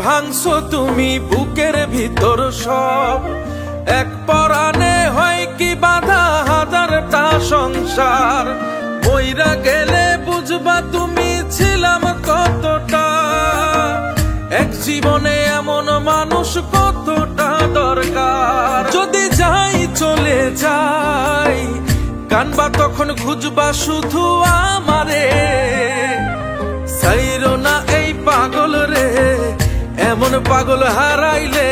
ভাঙছো তুমি বুকের ভিতর সব। এক পরাণে হয় কি বাধা হাজারটা সংসার। মইরা গেলে বুঝবা তুমি ছিলাম কতটা। এক জীবনে এমন মানুষ কতটা দরকার। যদি যাই চলে যাই কানবা তখন খুঁজবা শুধু আমারে। সাইরো না এই পাগল রে, এমন পাগল হারাইলে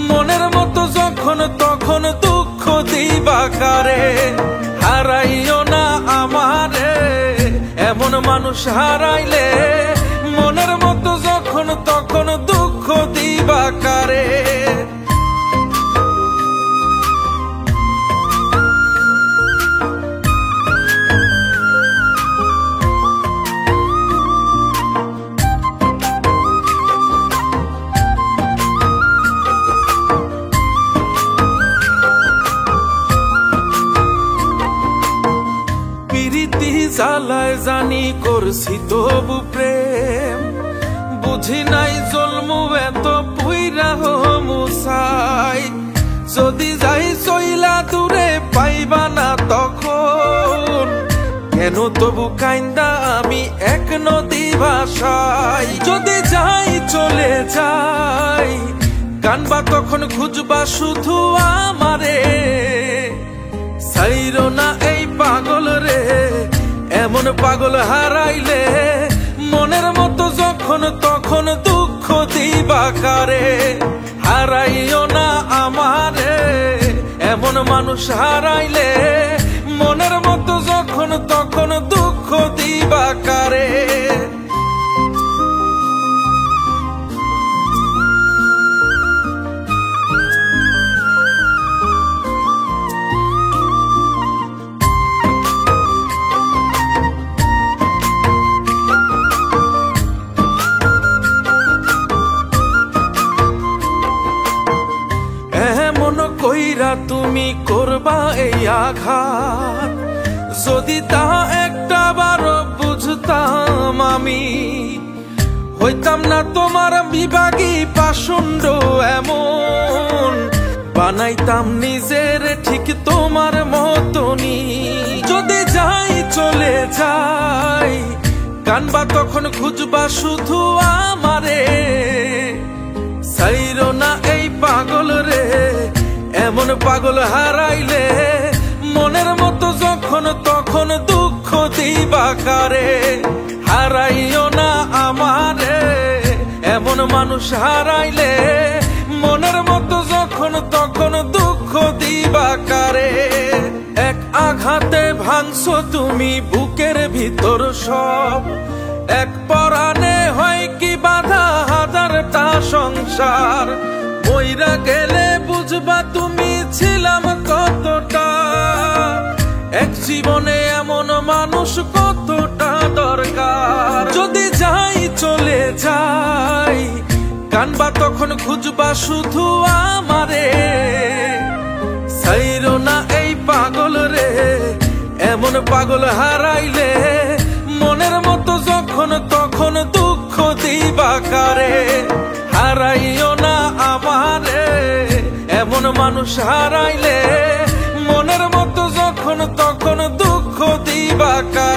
মনের মতো যখন তখন দুঃখ দিবা কারে। হারাইও না আমারে, এমন মানুষ হারাইলে মনের মতো যখন তখন দুঃখ দিবা কারে। প্রীতি জ্বালায় জানি করছি তবু প্রেম। বুঝি নাই জন্মু এত পুইরা মুসাই। যদি যাই চইলা দূরে পাইবা না তখন, কেন তবু কাইন্দা আমি এক নদী ভাষাই। যদি যাই চলে যাই কানবা তখন খুঁজবা শুধু আমারে। সাইরো না এই পাগল রে, এমন পাগল হারাইলে মনের মতো যখন তখন দুঃখ দিবা কারে। হারাইও না আমারে, এমন মানুষ হারাইলে মনের মতো যখন তখন দুঃখ দিবা কারে। কইরা তুমি করবা এই আঘাত, যদি তা একটা বার বুঝতাম আমি হইতাম না তোমার বিভাগী পাষণ্ড এমন। বানাইতাম নিজের ঠিক তোমার মতনই। যদি যাই চলে যাই কানবা তখন খুঁজবা শুধু আমারে। সাইরো না এই পাগল রে, এমন পাগল হারাইলে মনের মতো যখন তখন দুঃখ দিবা কারে। হারাইও না আমারে, এমন মানুষ হারাইলে মনের মতো যখন তখন দুঃখ দিবা কারে। এক আঘাতে ভাঙছো তুমি বুকের ভিতর সব। এক পরাণে হয় কি বাধা হাজারটা সংসার। মইরা গেলে বুঝবা তুমি ছিলাম কতটা। এক জীবনে এমন মানুষ কতটা দরকার। যদি যাই চলে যাই কানবা তখন খুঁজবা শুধু আমারে। সাইরো না এই পাগল রে, এমন পাগল হারাইলে মনের মতো যখন তখন দুঃখ দিবা কারে। হারাইও না আমারে, এমন মানুষ হারাইলে মনের মতো যখন তখন দুঃখ দিবা কারে।